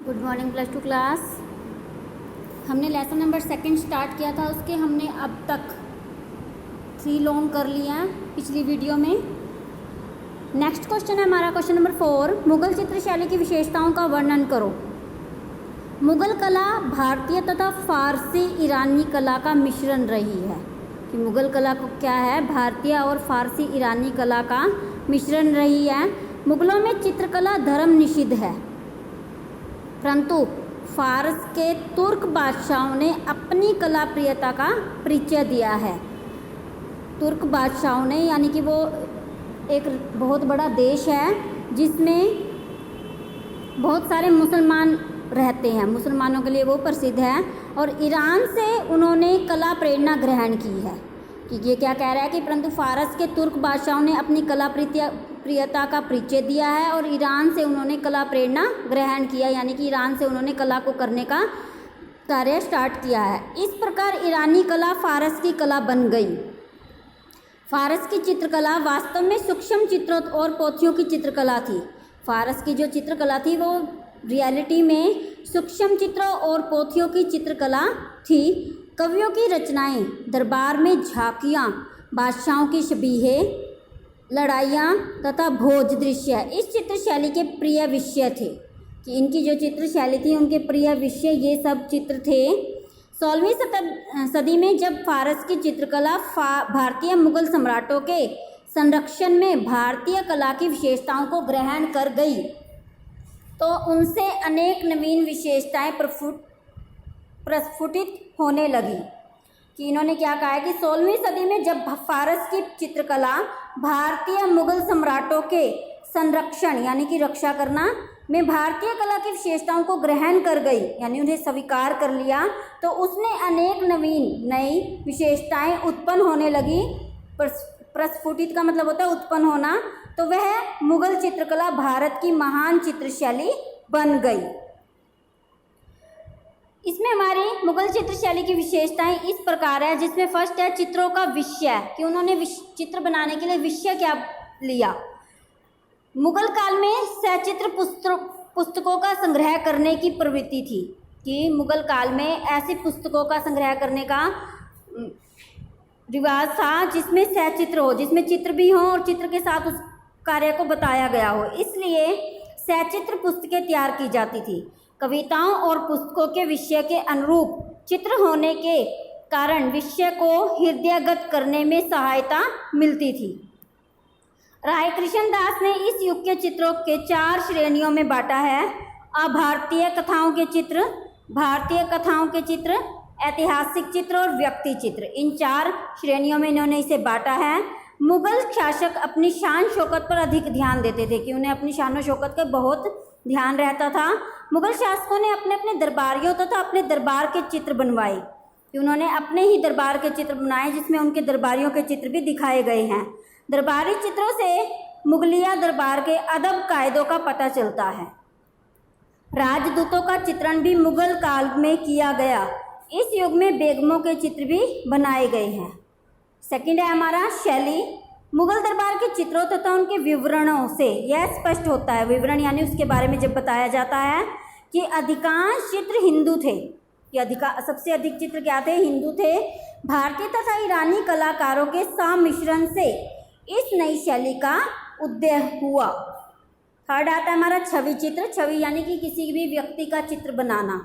Good morning plus two class. हमने lesson number 2 start किया था, उसके हमने अब तक 3 लॉन्ग कर लिया है पिछली वीडियो में। नेक्स्ट क्वेश्चन है हमारा क्वेश्चन नंबर 4। मुगल चित्रशैली की विशेषताओं का वर्णन करो। मुगल कला भारतीय तथा फारसी ईरानी कला का मिश्रण रही है। कि मुगल कला को क्या है, भारतीय और फारसी ईरानी कला का मिश्रण रही है। मुगलों में चित्रकला धर्म निषिद्ध है, परंतु फारस के तुर्क बादशाहों ने अपनी कला प्रियता का परिचय दिया है। तुर्क बादशाहों ने, यानी कि वो एक बहुत बड़ा देश है जिसमें बहुत सारे मुसलमान रहते हैं, मुसलमानों के लिए वो प्रसिद्ध है। और ईरान से उन्होंने कला प्रेरणा ग्रहण की है। कि ये क्या कह रहा है कि परंतु फारस के तुर्क बादशाहों ने अपनी कला प्रियता का परिचय दिया है और ईरान से उन्होंने कला प्रेरणा ग्रहण किया, यानी कि ईरान से उन्होंने कला को करने का कार्य स्टार्ट किया है। इस प्रकार ईरानी कला फारस की कला बन गई। फारस की चित्रकला वास्तव में सूक्ष्म चित्रों और पोथियों की चित्रकला थी। फारस की जो चित्रकला थी वो रियलिटी में सूक्ष्म चित्रों और पोथियों की चित्रकला थी। कवियों की रचनाएं, दरबार में झांकियाँ, बादशाहों की शबीहें, लड़ाइयाँ तथा भोज दृश्य इस चित्रशैली के प्रिय विषय थे। कि इनकी जो चित्रशैली थी उनके प्रिय विषय ये सब चित्र थे। 16वीं सदी में जब फारस की चित्रकला भारतीय मुगल सम्राटों के संरक्षण में भारतीय कला की विशेषताओं को ग्रहण कर गई, तो उनसे अनेक नवीन विशेषताएं प्रस्फुटित होने लगी। कि इन्होंने क्या कहा है कि 16वीं सदी में जब फारस की चित्रकला भारतीय मुगल सम्राटों के संरक्षण, यानी कि रक्षा करना में भारतीय कला की विशेषताओं को ग्रहण कर गई, यानी उन्हें स्वीकार कर लिया, तो उसने अनेक नवीन नई विशेषताएं उत्पन्न होने लगी। प्रस्फुटित का मतलब होता है उत्पन्न होना। तो वह मुगल चित्रकला भारत की महान चित्रशैली बन गई। इसमें हमारी मुगल चित्रशैली की विशेषताएं इस प्रकार है, जिसमें फर्स्ट है चित्रों का विषय। कि उन्होंने चित्र बनाने के लिए विषय क्या लिया। मुगल काल में सचित्र पुस्तकों का संग्रह करने की प्रवृत्ति थी। कि मुगल काल में ऐसी पुस्तकों का संग्रह करने का रिवाज था जिसमें सचित्र हो, जिसमें चित्र भी हो और चित्र के साथ उस कार्य को बताया गया हो। इसलिए सचित्र पुस्तकें तैयार की जाती थी। कविताओं और पुस्तकों के विषय के अनुरूप चित्र होने के कारण विषय को हृदयगत करने में सहायता मिलती थी। राय कृष्ण दास ने इस युग के चित्रों के 4 श्रेणियों में बांटा है। भारतीय कथाओं के चित्र, भारतीय कथाओं के चित्र, ऐतिहासिक चित्र और व्यक्ति चित्र। इन 4 श्रेणियों में इन्होंने इसे बांटा है। मुगल शासक अपनी शान शौकत पर अधिक ध्यान देते थे। कि उन्हें अपनी शान शौकत का बहुत ध्यान रहता था। मुगल शासकों ने अपने अपने दरबारियों तथा अपने दरबार के चित्र बनवाए। कि उन्होंने अपने ही दरबार के चित्र बनाए, जिसमें उनके दरबारियों के चित्र भी दिखाए गए हैं। दरबारी चित्रों से मुगलिया दरबार के अदब कायदों का पता चलता है। राजदूतों का चित्रण भी मुगल काल में किया गया। इस युग में बेगमों के चित्र भी बनाए गए हैं। सेकंड है हमारा शैली। मुगल दरबार के चित्रों तथा उनके विवरणों से यह स्पष्ट होता है, विवरण यानी उसके बारे में जब बताया जाता है, कि अधिकांश चित्र हिंदू थे। कि सबसे अधिक चित्र क्या थे, हिंदू थे। भारतीय तथा ईरानी कलाकारों के सम्मिश्रण से इस नई शैली का उदय हुआ। थर्ड आता है हमारा छवि चित्र। छवि यानी कि किसी भी व्यक्ति का चित्र बनाना।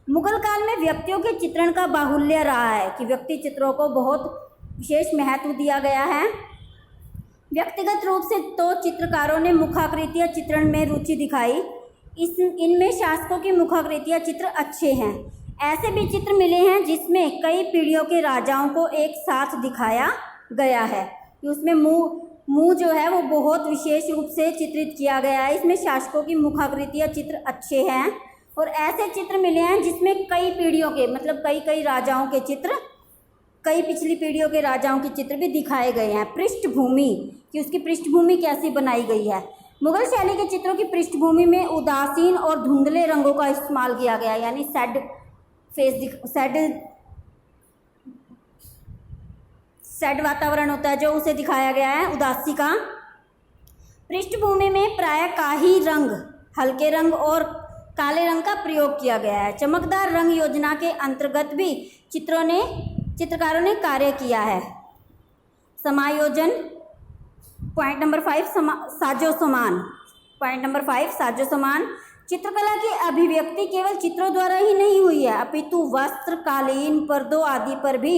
मुगल काल में व्यक्तियों के चित्रण का बाहुल्य रहा है। कि व्यक्ति चित्रों को बहुत विशेष महत्व दिया गया है। व्यक्तिगत रूप से तो चित्रकारों ने मुखाकृतियाँ चित्रण में रुचि दिखाई। इनमें शासकों की मुखाकृतियाँ चित्र अच्छे हैं। ऐसे भी चित्र मिले हैं जिसमें कई पीढ़ियों के राजाओं को एक साथ दिखाया गया है। उसमें मुंह जो है वो बहुत विशेष रूप से चित्रित किया गया है। इसमें शासकों की मुखाकृतियाँ चित्र अच्छे हैं। और ऐसे चित्र मिले हैं जिसमें कई पीढ़ियों के, मतलब कई राजाओं के चित्र, कई पिछली पीढ़ियों के राजाओं के चित्र भी दिखाए गए हैं। पृष्ठभूमि, कि उसकी पृष्ठभूमि कैसी बनाई गई है। मुगल शैली के चित्रों की पृष्ठभूमि में उदासीन और धुंधले रंगों का इस्तेमाल किया गया है। यानी सैड वातावरण होता है जो उसे दिखाया गया है, उदासी का। पृष्ठभूमि में प्रायः काही रंग, हल्के रंग और काले रंग का प्रयोग किया गया है। चमकदार रंग योजना के अंतर्गत भी चित्रकारों ने कार्य किया है। समायोजन, पॉइंट नंबर 5, साजो सामान। पॉइंट नंबर 5, साजो सामान। चित्रकला की अभिव्यक्ति केवल चित्रों द्वारा ही नहीं हुई है, अपितु वस्त्र, कालीन, पर्दों आदि पर भी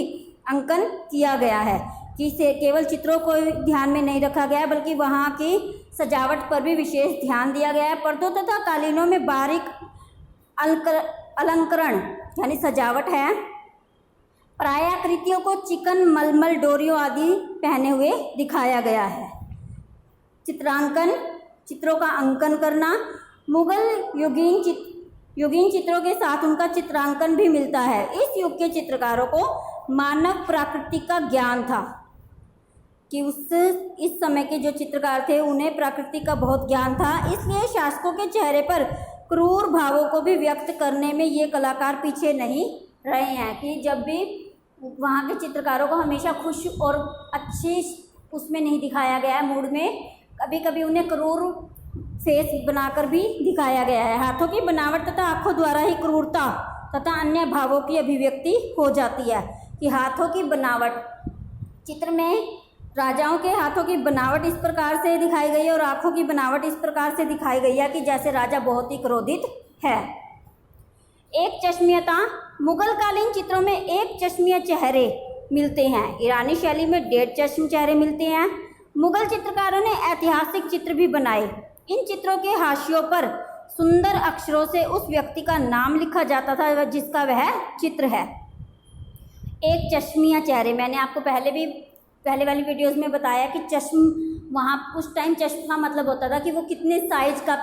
अंकन किया गया है। कि से केवल चित्रों को ध्यान में नहीं रखा गया, बल्कि वहाँ की सजावट पर भी विशेष ध्यान दिया गया है। पर्दों तथा कालीनों में बारीक अलंकरण यानी सजावट है। प्राय आकृतियों को चिकन, मलमल, डोरियों आदि पहने हुए दिखाया गया है। चित्रांकन, चित्रों का अंकन करना। मुगल युगीन चित्रों के साथ उनका चित्रांकन भी मिलता है। इस युग के चित्रकारों को मानव प्रकृति का ज्ञान था, कि इस समय के जो चित्रकार थे उन्हें प्रकृति का बहुत ज्ञान था। इसलिए शासकों के चेहरे पर क्रूर भावों को भी व्यक्त करने में ये कलाकार पीछे नहीं रहे हैं। कि जब भी वहाँ के चित्रकारों को हमेशा खुश और अच्छे उसमें नहीं दिखाया गया है, मूड में, कभी कभी उन्हें क्रूर फेस बनाकर भी दिखाया गया है। हाथों की बनावट तथा आँखों द्वारा ही क्रूरता तथा अन्य भावों की अभिव्यक्ति हो जाती है। कि हाथों की बनावट, चित्र में राजाओं के हाथों की बनावट इस प्रकार से दिखाई गई है और आँखों की बनावट इस प्रकार से दिखाई गई है कि जैसे राजा बहुत ही क्रोधित है। एक चश्मीयता, मुगल कालीन चित्रों में एक चश्मीय चेहरे मिलते हैं। ईरानी शैली में 1.5 चश्म चेहरे मिलते हैं। मुगल चित्रकारों ने ऐतिहासिक चित्र भी बनाए। इन चित्रों के हाशियों पर सुंदर अक्षरों से उस व्यक्ति का नाम लिखा जाता था जिसका वह चित्र है। एक चश्मीय चेहरे, मैंने आपको पहले वाली वीडियोस में बताया कि चश्म, वहाँ उस टाइम चश्म का मतलब होता था कि वो कितने साइज का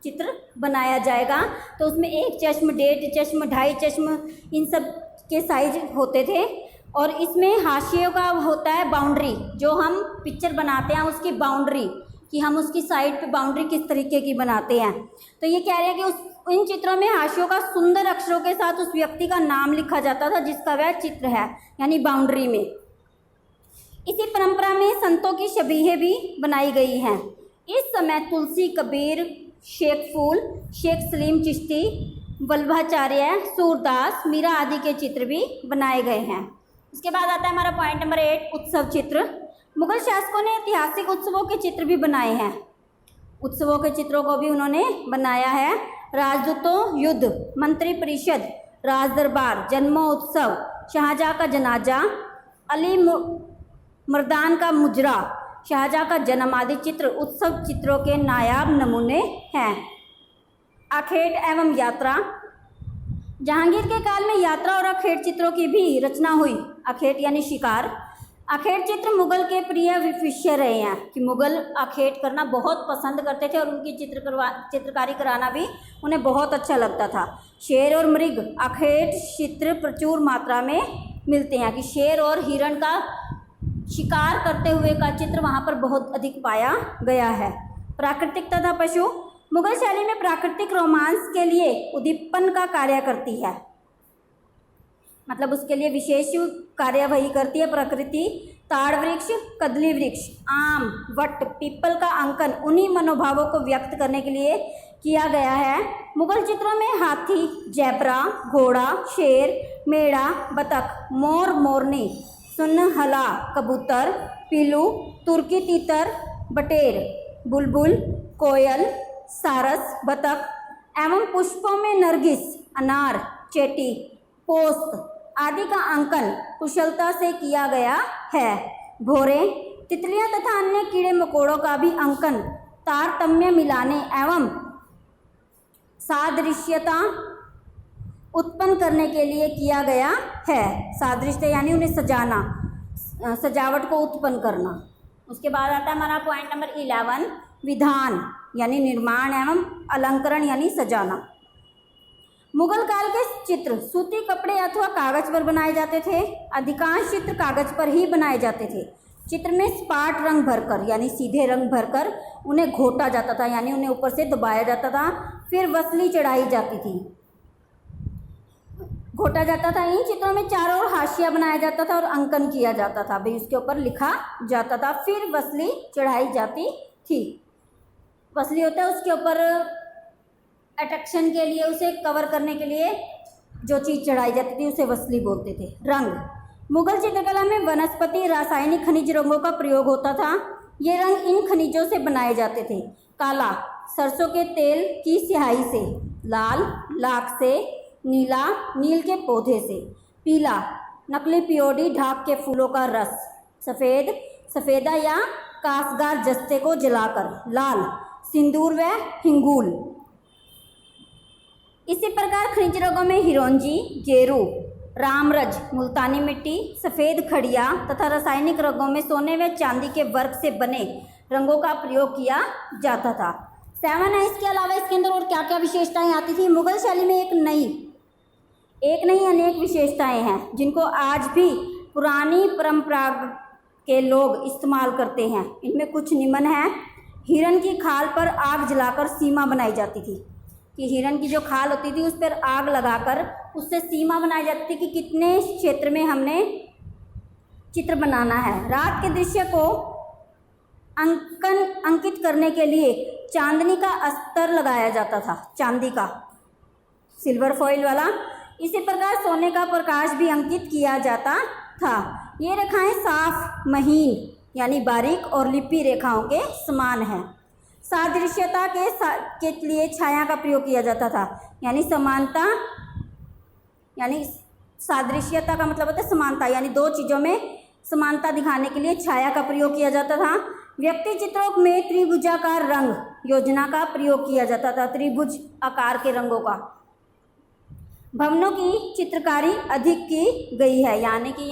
चित्र बनाया जाएगा। तो उसमें 1 चश्म, 1.5 चश्म, 2.5 चश्म, इन सब के साइज होते थे। और इसमें हाशियों का होता है बाउंड्री, जो हम पिक्चर बनाते हैं उसकी बाउंड्री, कि हम उसकी साइड पे बाउंड्री किस तरीके की बनाते हैं। तो ये कह रहे हैं कि इन चित्रों में हाशियों का सुंदर अक्षरों के साथ उस व्यक्ति का नाम लिखा जाता था जिसका वह चित्र है, यानी बाउंड्री में। इसी परंपरा में संतों की शबीहें भी बनाई गई हैं। इस समय तुलसी, कबीर, शेख फूल, शेख सलीम चिश्ती, वल्लभाचार्य, सूरदास, मीरा आदि के चित्र भी बनाए गए हैं। इसके बाद आता है हमारा पॉइंट नंबर 8, उत्सव चित्र। मुगल शासकों ने ऐतिहासिक उत्सवों के चित्र भी बनाए हैं। उत्सवों के चित्रों को भी उन्होंने बनाया है। राजदूतों, युद्ध, मंत्री परिषद, राज दरबार, जन्मोत्सव, शाहजहाँ का जनाजा, अली मर्दान का मुजरा, शाहजहाँ का जन्म आदि चित्र उत्सव चित्रों के नायाब नमूने हैं। आखेट एवं यात्रा, जहांगीर के काल में यात्रा और आखेट चित्रों की भी रचना हुई। आखेट यानी शिकार। आखेट चित्र मुगल के प्रिय विषय रहे हैं, कि मुगल आखेट करना बहुत पसंद करते थे और उनकी चित्रकारी कराना भी उन्हें बहुत अच्छा लगता था। शेर और मृग आखेट चित्र प्रचुर मात्रा में मिलते हैं, कि शेर और हिरण का शिकार करते हुए का चित्र वहाँ पर बहुत अधिक पाया गया है। प्राकृतिक तथा पशु, मुगल शैली में प्राकृतिक रोमांस के लिए उद्दीपन का कार्य करती है, मतलब उसके लिए विशेष कार्य वही करती है प्रकृति। ताड़ वृक्ष, कदली वृक्ष, आम, वट, पीपल का अंकन उन्हीं मनोभावों को व्यक्त करने के लिए किया गया है। मुगल चित्रों में हाथी, जैबरा, घोड़ा, शेर, मेढ़ा, बतख, मोर, मोरनी, सुनहला, कबूतर, पीलू, तुर्की तीतर, बटेर, बुलबुल, कोयल, सारस, बतख एवं पुष्पों में नरगिस, अनार, चेटी, पोस्त आदि का अंकन कुशलता से किया गया है। भौरे, तितलियां तथा अन्य कीड़े मकोड़ों का भी अंकन तारतम्य मिलाने एवं सादृश्यता उत्पन्न करने के लिए किया गया है। सादृश्य यानी उन्हें सजाना, सजावट को उत्पन्न करना। उसके बाद आता है हमारा पॉइंट नंबर 11, विधान यानी निर्माण एवं अलंकरण यानी सजाना। मुगल काल के चित्र सूती कपड़े अथवा कागज पर बनाए जाते थे। अधिकांश चित्र कागज पर ही बनाए जाते थे। चित्र में स्पाट रंग भरकर यानी सीधे रंग भरकर उन्हें घोटा जाता था, यानी उन्हें ऊपर से दबाया जाता था, फिर वसली चढ़ाई जाती थी, घोटा जाता था। इन चित्रों में चारों ओर हाशिया बनाया जाता था और अंकन किया जाता था, भाई उसके ऊपर लिखा जाता था, फिर वसली चढ़ाई जाती थी। वसली होता है उसके ऊपर अट्रैक्शन के लिए, उसे कवर करने के लिए जो चीज़ चढ़ाई जाती थी उसे वसली बोलते थे। रंग, मुगल चित्रकला में वनस्पति रासायनिक खनिज रंगों का प्रयोग होता था। ये रंग इन खनिजों से बनाए जाते थे। काला, सरसों के तेल की स्याही से। लाल, लाख से। नीला, नील के पौधे से। पीला, नकली पियोडी ढाक के फूलों का रस। सफ़ेद, सफ़ेदा या कासगार जस्ते को जलाकर। लाल, सिंदूर व हिंगूल। इसी प्रकार खनिज रंगों में हिरोंजी, गेरू, रामरज, मुल्तानी मिट्टी, सफ़ेद खड़िया तथा रासायनिक रंगों में सोने व चांदी के वर्क से बने रंगों का प्रयोग किया जाता था। 7 है। इसके अलावा इसके अंदर और क्या क्या विशेषताएं आती थी? मुगल शैली में एक नहीं अनेक विशेषताएं हैं जिनको आज भी पुरानी परंपरा के लोग इस्तेमाल करते हैं। इनमें कुछ निम्न हैं। हिरन की खाल पर आग जलाकर सीमा बनाई जाती थी, कि हिरन की जो खाल होती थी उस पर आग लगाकर उससे सीमा बनाई जाती थी कि कितने क्षेत्र में हमने चित्र बनाना है। रात के दृश्य को अंकित करने के लिए चांदनी का अस्तर लगाया जाता था, चांदी का, सिल्वर फॉइल वाला। इसी प्रकार सोने का प्रकाश भी अंकित किया जाता था। ये रेखाएं साफ, महीन यानी बारीक और लिपि रेखाओं के समान हैं। सादृश्यता के लिए छाया का प्रयोग किया जाता था, यानी समानता, यानी सादृश्यता का मतलब होता है समानता, यानी दो चीज़ों में समानता दिखाने के लिए छाया का प्रयोग किया जाता था। व्यक्ति चित्रों में त्रिभुजाकार रंग योजना का प्रयोग किया जाता था, त्रिभुज आकार के रंगों का। भवनों की चित्रकारी अधिक की गई है, यानी कि